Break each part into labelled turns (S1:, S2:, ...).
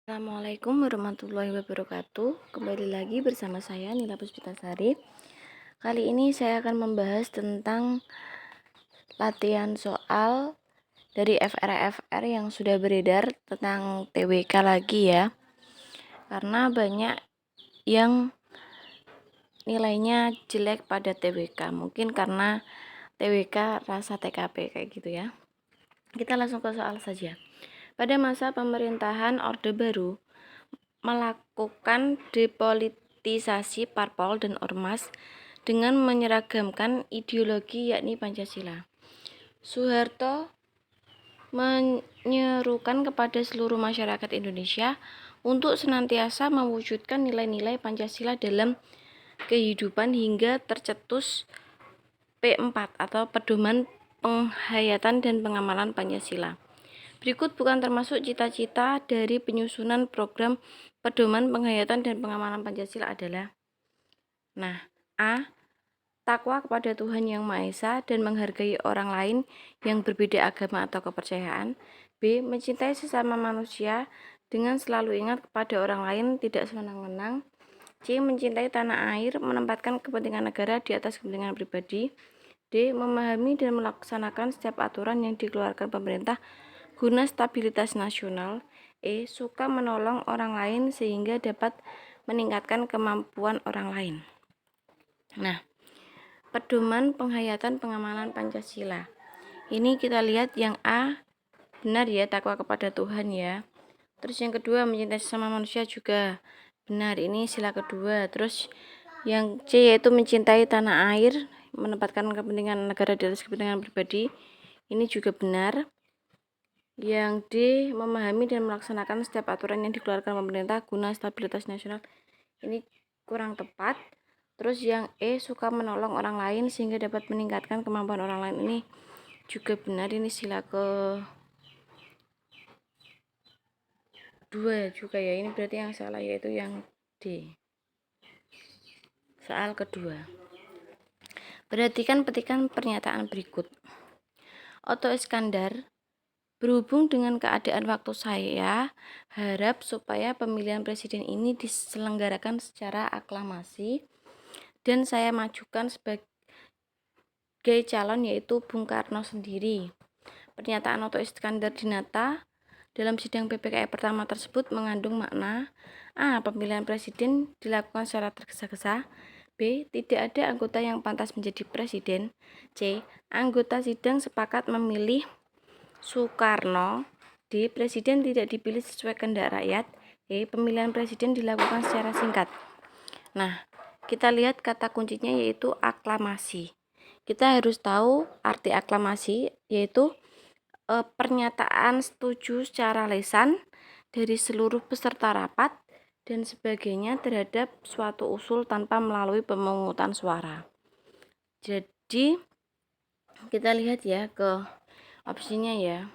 S1: Assalamualaikum warahmatullahi wabarakatuh. Kembali lagi bersama saya Nila Puspitasari. Kali ini saya akan membahas tentang latihan soal dari FR yang sudah beredar tentang TWK lagi ya. Karena banyak yang nilainya jelek pada TWK. Mungkin karena TWK rasa TKP kayak gitu ya. Kita langsung ke soal saja. Pada masa pemerintahan Orde Baru melakukan depolitisasi parpol dan ormas dengan menyeragamkan ideologi yakni Pancasila. Soeharto menyerukan kepada seluruh masyarakat Indonesia untuk senantiasa mewujudkan nilai-nilai Pancasila dalam kehidupan hingga tercetus P4 atau Pedoman Penghayatan dan Pengamalan Pancasila. Berikut bukan termasuk cita-cita dari penyusunan program Pedoman Penghayatan dan Pengamalan Pancasila adalah A. Takwa kepada Tuhan Yang Maha Esa dan menghargai orang lain yang berbeda agama atau kepercayaan. B. Mencintai sesama manusia dengan selalu ingat kepada orang lain, tidak sewenang-wenang. C. Mencintai tanah air, menempatkan kepentingan negara di atas kepentingan pribadi. D. Memahami dan melaksanakan setiap aturan yang dikeluarkan pemerintah guna stabilitas nasional. E. Suka menolong orang lain sehingga dapat meningkatkan kemampuan orang lain. Pedoman Penghayatan Pengamalan Pancasila. Ini kita lihat yang A benar ya, takwa kepada Tuhan ya. Terus yang kedua mencintai sesama manusia juga benar, ini sila kedua. Terus yang C yaitu mencintai tanah air, menempatkan kepentingan negara di atas kepentingan pribadi, ini juga benar. Yang D, memahami dan melaksanakan setiap aturan yang dikeluarkan pemerintah guna stabilitas nasional, ini kurang tepat. Terus yang E, suka menolong orang lain sehingga dapat meningkatkan kemampuan orang lain, ini juga benar, ini sila kedua juga ya. Ini berarti yang salah yaitu yang D, soal kedua. Perhatikan petikan pernyataan berikut. Otto Iskandar, berhubung dengan keadaan waktu, saya harap supaya pemilihan presiden ini diselenggarakan secara aklamasi dan saya majukan sebagai calon yaitu Bung Karno sendiri. Pernyataan Otto Iskandar Dinata dalam sidang PPKI pertama tersebut mengandung makna A. Pemilihan presiden dilakukan secara tergesa-gesa. B. Tidak ada anggota yang pantas menjadi presiden. C. Anggota sidang sepakat memilih Soekarno. D. Presiden tidak dipilih sesuai kehendak rakyat. E. Pemilihan presiden dilakukan secara singkat. Kita lihat kata kuncinya yaitu aklamasi. Kita harus tahu arti aklamasi, yaitu pernyataan setuju secara lisan dari seluruh peserta rapat dan sebagainya terhadap suatu usul tanpa melalui pemungutan suara. Jadi kita lihat ya ke opsinya ya.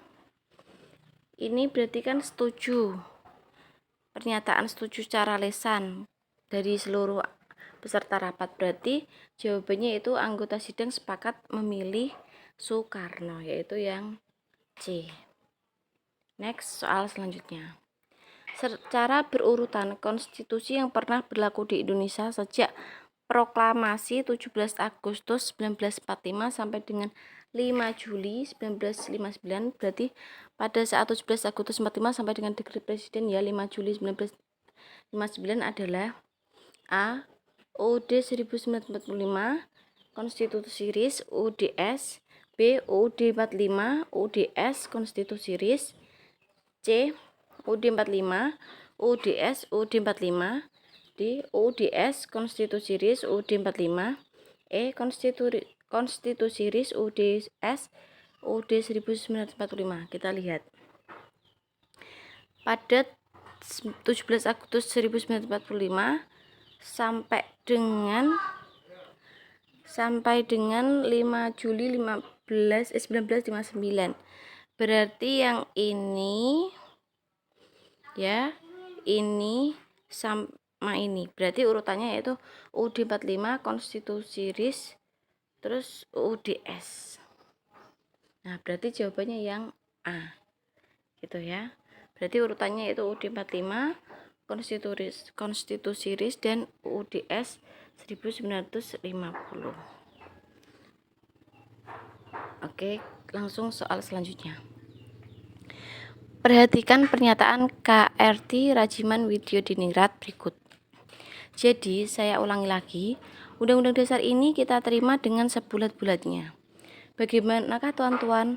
S1: Ini berarti kan setuju, pernyataan setuju secara lisan dari seluruh peserta rapat, berarti jawabannya itu anggota sidang sepakat memilih Soekarno, yaitu yang C. Next, soal selanjutnya. Secara berurutan, konstitusi yang pernah berlaku di Indonesia sejak proklamasi 17 Agustus 1945 sampai dengan 5 Juli 1959, berarti pada saat 17 Agustus 45 sampai dengan dekret presiden ya 5 Juli 1959 adalah A. UUD 1945 Konstitusi RIS UDS. B. UUD 45 UDS Konstitusi RIS. C. UUD 45 UDS UUD 45. D. UDS Konstitusi RIS UUD 45. E. Konstitusi RIS UDS UUD 1945. Kita lihat. Pada 17 Agustus 1945 sampai dengan 5 Juli 1959. Berarti yang ini ya, ini sama ini. Berarti urutannya yaitu UUD 45 Konstitusi RIS terus UUDS. Berarti jawabannya yang A. Gitu ya. Berarti urutannya itu UUD 45, Konstitusi RIS, dan UUDS 1950. Oke, langsung soal selanjutnya. Perhatikan pernyataan KRT Rajiman Widyodiningrat berikut. Jadi, saya ulangi lagi, Undang-Undang Dasar ini kita terima dengan sebulat-bulatnya. Bagaimanakah tuan-tuan?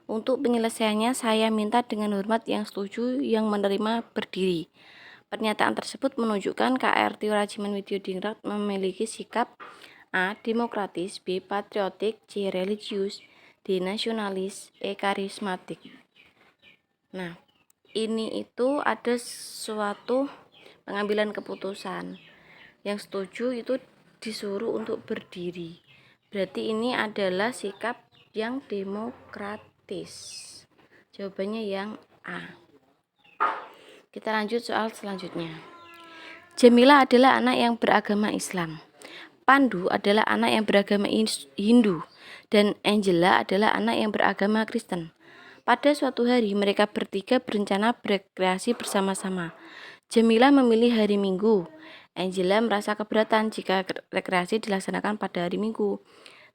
S1: Untuk penyelesaiannya saya minta dengan hormat yang setuju yang menerima berdiri. Pernyataan tersebut menunjukkan KRT Rajiman Widyodiningrat memiliki sikap A. Demokratis, B. Patriotik, C. Religius, D. Nasionalis, E. Karismatik. Nah, ini itu ada suatu pengambilan keputusan. Yang setuju itu disuruh untuk berdiri. Berarti ini adalah sikap yang demokratis. Jawabannya yang A. Kita lanjut soal selanjutnya. Jamila adalah anak yang beragama Islam. Pandu adalah anak yang beragama Hindu. Dan Angela adalah anak yang beragama Kristen. Pada suatu hari mereka bertiga berencana berekreasi bersama-sama. Jamila memilih hari Minggu. Angela merasa keberatan jika rekreasi dilaksanakan pada hari Minggu,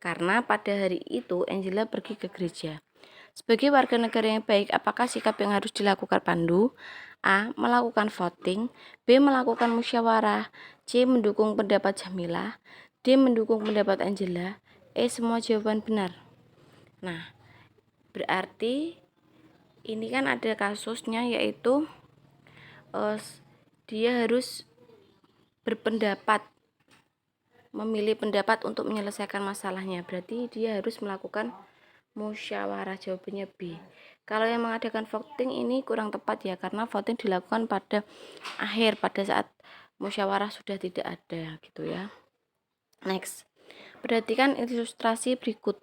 S1: karena pada hari itu Angela pergi ke gereja. Sebagai warga negara yang baik, apakah sikap yang harus dilakukan Pandu? A. Melakukan voting, B. Melakukan musyawarah, C. Mendukung pendapat Jamila, D. Mendukung pendapat Angela, E. Semua jawaban benar. Nah, berarti ini kan ada kasusnya, yaitu dia harus berpendapat, memilih pendapat untuk menyelesaikan masalahnya. Berarti dia harus melakukan musyawarah. Jawabannya B. Kalau yang mengadakan voting ini kurang tepat ya, karena voting dilakukan pada akhir, pada saat musyawarah sudah tidak ada gitu ya. Next, perhatikan ilustrasi berikut.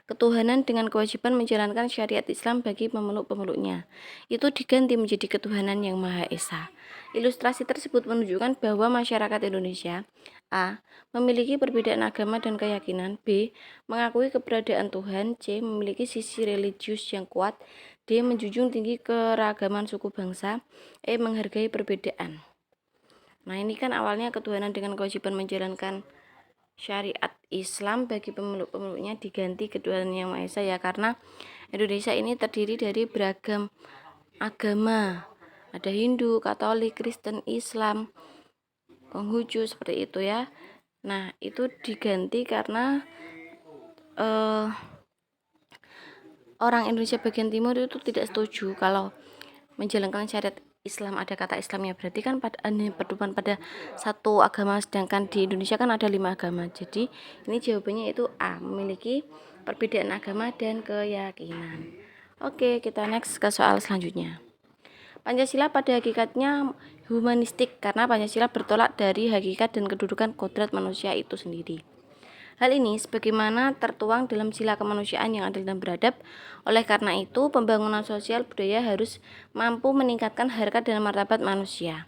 S1: Ketuhanan dengan kewajiban menjalankan syariat Islam bagi pemeluk-pemeluknya itu diganti menjadi ketuhanan yang Maha Esa. Ilustrasi tersebut menunjukkan bahwa masyarakat Indonesia A. Memiliki perbedaan agama dan keyakinan, B. Mengakui keberadaan Tuhan, C. Memiliki sisi religius yang kuat, D. Menjunjung tinggi keragaman suku bangsa, E. Menghargai perbedaan. Nah, ini kan awalnya ketuhanan dengan kewajiban menjalankan syariat Islam bagi pemeluk-pemeluknya diganti ketuhanan yang Maha Esa ya, karena Indonesia ini terdiri dari beragam agama. Ada Hindu, Katolik, Kristen, Islam, Konghucu, seperti itu ya. Nah, itu diganti karena orang Indonesia bagian timur itu tidak setuju kalau menjalankan syariat Islam ada kata Islamnya. Berarti kan pedoman pada satu agama, sedangkan di Indonesia kan ada 5 agama. Jadi ini jawabannya itu A. Memiliki perbedaan agama dan keyakinan. Oke, kita next ke soal selanjutnya. Pancasila pada hakikatnya humanistik, karena Pancasila bertolak dari hakikat dan kedudukan kodrat manusia itu sendiri. Hal ini sebagaimana tertuang dalam sila kemanusiaan yang adil dan beradab. Oleh karena itu, pembangunan sosial budaya harus mampu meningkatkan harkat dan martabat manusia,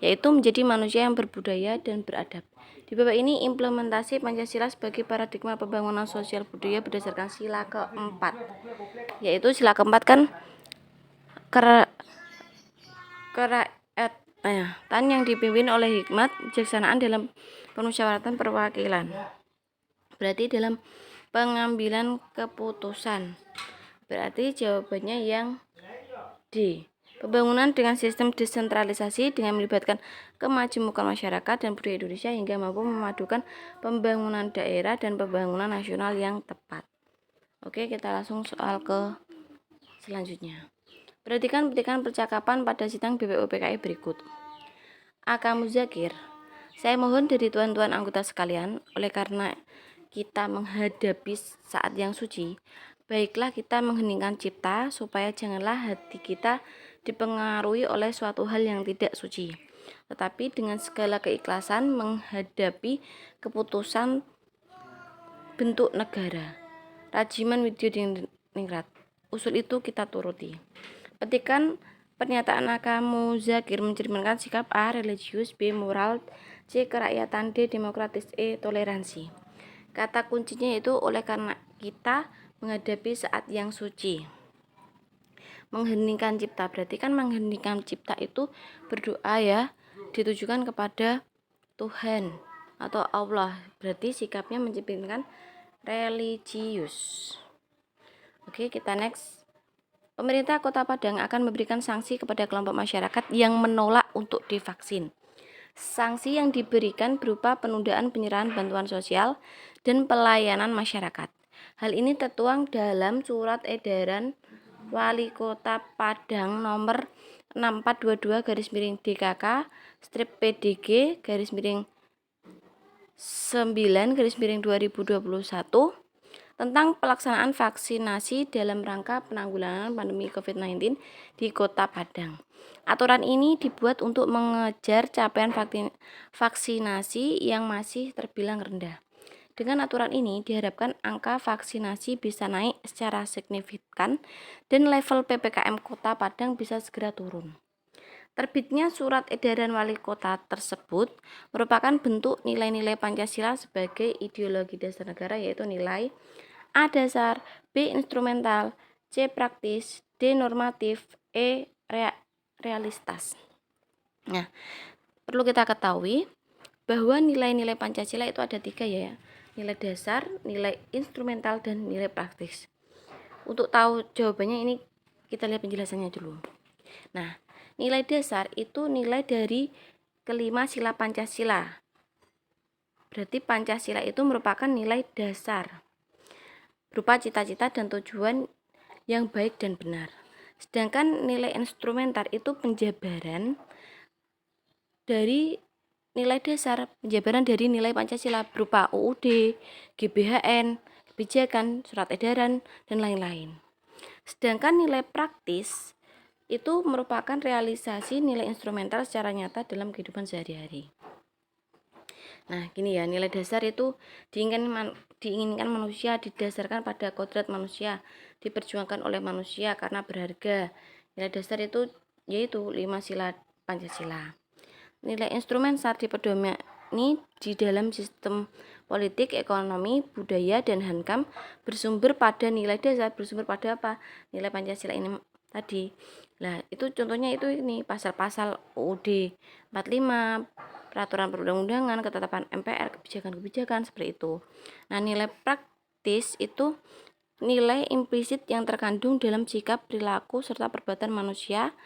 S1: yaitu menjadi manusia yang berbudaya dan beradab. Di bawah ini implementasi Pancasila sebagai paradigma pembangunan sosial budaya berdasarkan sila keempat, yaitu sila keempat kan kerakyatan yang dipimpin oleh hikmat bijaksanaan dalam permusyawaratan perwakilan. Berarti dalam pengambilan keputusan. Berarti jawabannya yang D. Pembangunan dengan sistem desentralisasi dengan melibatkan kemajemukan masyarakat dan budaya Indonesia hingga mampu memadukan pembangunan daerah dan pembangunan nasional yang tepat. Oke, kita langsung soal ke selanjutnya. Perhatikan petikan percakapan pada sidang BPUPKI berikut. A.K. Muzakir, saya mohon dari tuan-tuan anggota sekalian, oleh karena kita menghadapi saat yang suci, baiklah kita mengheningkan cipta, supaya janganlah hati kita dipengaruhi oleh suatu hal yang tidak suci, tetapi dengan segala keikhlasan menghadapi keputusan bentuk negara. Rajiman Widyodiningrat. Usul itu kita turuti. Petikan pernyataan A.K. Muzakir mencerminkan sikap A. Religius, B. Moral, C. Kerakyatan, D. Demokratis, E. Toleransi. Kata kuncinya itu oleh karena kita menghadapi saat yang suci. mengheningkan cipta. Berarti kan mengheningkan cipta itu berdoa ya, ditujukan kepada Tuhan atau Allah. Berarti sikapnya mencerminkan religius. Oke, kita next. Pemerintah Kota Padang akan memberikan sanksi kepada kelompok masyarakat yang menolak untuk divaksin. Sanksi yang diberikan berupa penundaan penyerahan bantuan sosial dan pelayanan masyarakat. Hal ini tertuang dalam Surat Edaran Wali Kota Padang nomor 6422/DKK/PDG/9/2021 tentang pelaksanaan vaksinasi dalam rangka penanggulangan pandemi COVID-19 di Kota Padang. Aturan ini dibuat untuk mengejar capaian vaksinasi yang masih terbilang rendah. Dengan aturan ini diharapkan angka vaksinasi bisa naik secara signifikan dan level PPKM Kota Padang bisa segera turun. Terbitnya surat edaran wali kota tersebut merupakan bentuk nilai-nilai Pancasila sebagai ideologi dasar negara, yaitu nilai A dasar, B instrumental, C praktis, D normatif, E realistas. Nah, perlu kita ketahui bahwa nilai-nilai Pancasila itu ada 3 ya, nilai dasar, nilai instrumental, dan nilai praktis. Untuk tahu jawabannya ini kita lihat penjelasannya dulu. Nah, nilai dasar itu nilai dari kelima sila Pancasila. Berarti Pancasila itu merupakan nilai dasar berupa cita-cita dan tujuan yang baik dan benar. Sedangkan nilai instrumental itu penjabaran dari nilai dasar, penjabaran dari nilai Pancasila berupa UUD, GBHN, kebijakan, surat edaran, dan lain-lain. Sedangkan nilai praktis itu merupakan realisasi nilai instrumental secara nyata dalam kehidupan sehari-hari. Nah, gini ya, nilai dasar itu diinginkan manusia didasarkan pada kodrat manusia, diperjuangkan oleh manusia karena berharga. Nilai dasar itu yaitu 5 sila Pancasila. Nilai instrumen saat dipedomani di dalam sistem politik, ekonomi, budaya, dan hankam bersumber pada nilai dasar, bersumber pada apa? Nilai Pancasila ini tadi. Nah, itu contohnya itu ini pasal-pasal UUD 45, peraturan perundang-undangan, ketetapan MPR, kebijakan-kebijakan seperti itu. Nah, nilai praktis itu nilai implisit yang terkandung dalam sikap, perilaku, serta perbuatan manusia,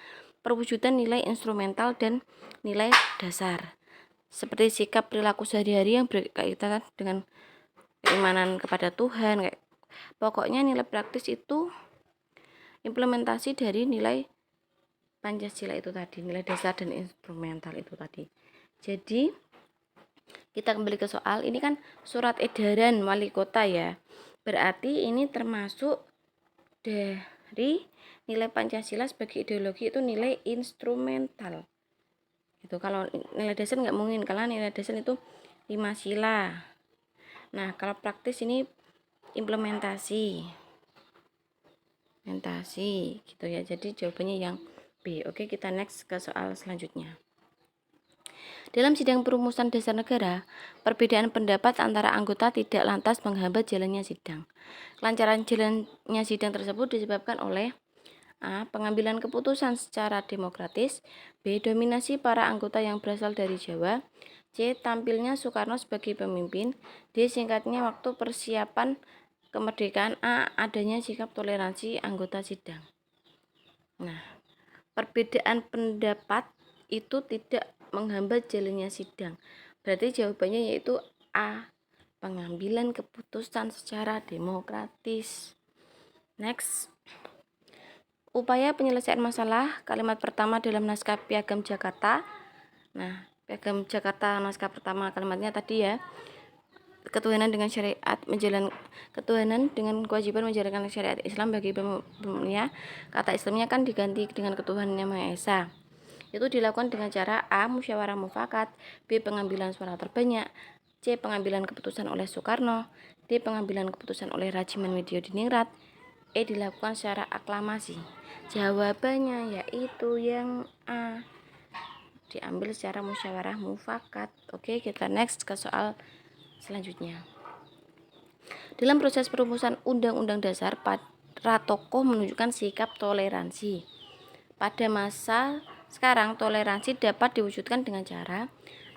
S1: perwujudan nilai instrumental dan nilai dasar. Seperti sikap perilaku sehari-hari yang berkaitan dengan keimanan kepada Tuhan. Pokoknya nilai praktis itu implementasi dari nilai Pancasila itu tadi, nilai dasar dan instrumental itu tadi. Jadi kita kembali ke soal, ini kan surat edaran wali kota ya. Berarti ini termasuk dari nilai Pancasila sebagai ideologi itu nilai instrumental. Itu kalau nilai dasar nggak mungkin, karena nilai dasar itu 5 sila. Nah, kalau praktis ini implementasi gitu ya. Jadi jawabannya yang B. Oke, kita next ke soal selanjutnya. Dalam sidang perumusan dasar negara, perbedaan pendapat antara anggota tidak lantas menghambat jalannya sidang. Kelancaran jalannya sidang tersebut disebabkan oleh A. Pengambilan keputusan secara demokratis, B. Dominasi para anggota yang berasal dari Jawa, C. Tampilnya Soekarno sebagai pemimpin, D. Singkatnya waktu persiapan kemerdekaan, A. Adanya sikap toleransi anggota sidang. Nah, perbedaan pendapat itu tidak menghambat jalannya sidang. Berarti jawabannya yaitu A. Pengambilan keputusan secara demokratis. Next. Upaya penyelesaian masalah, kalimat pertama dalam naskah Piagam Jakarta. Nah, Piagam Jakarta naskah pertama kalimatnya tadi ya. Ketuhanan dengan kewajiban menjalankan syariat Islam bagi pemilihnya. Kata Islamnya kan diganti dengan ketuhanan yang Maha Esa. Itu dilakukan dengan cara A. Musyawarah mufakat, B. Pengambilan suara terbanyak, C. Pengambilan keputusan oleh Soekarno, D. Pengambilan keputusan oleh Rajiman Widyodiningrat, E. Dilakukan secara aklamasi. Jawabannya yaitu yang A. Diambil secara musyawarah mufakat. Oke, kita next ke soal selanjutnya. Dalam proses perumusan Undang-Undang Dasar tokoh menunjukkan sikap toleransi. Pada masa sekarang, toleransi dapat diwujudkan dengan cara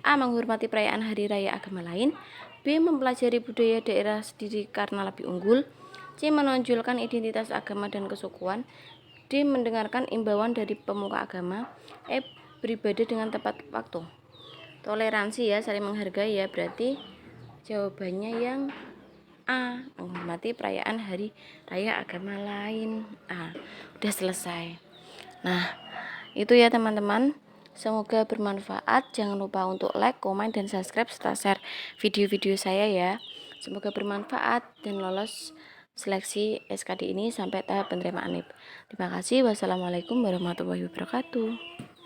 S1: A. Menghormati perayaan hari raya agama lain, B. Mempelajari budaya daerah sendiri karena lebih unggul, C. Menonjolkan identitas agama dan kesukuan, D. Mendengarkan imbauan dari pemuka agama, E. Beribadah dengan tepat waktu. Toleransi ya, saling menghargai ya, berarti jawabannya yang A. Menghormati perayaan hari raya agama lain. Udah selesai. Nah, itu ya teman-teman. Semoga bermanfaat. Jangan lupa untuk like, komen, dan subscribe serta share video-video saya ya. Semoga bermanfaat dan lolos seleksi SKD ini sampai tahap penerimaan NIP. Terima kasih. Wassalamualaikum warahmatullahi wabarakatuh.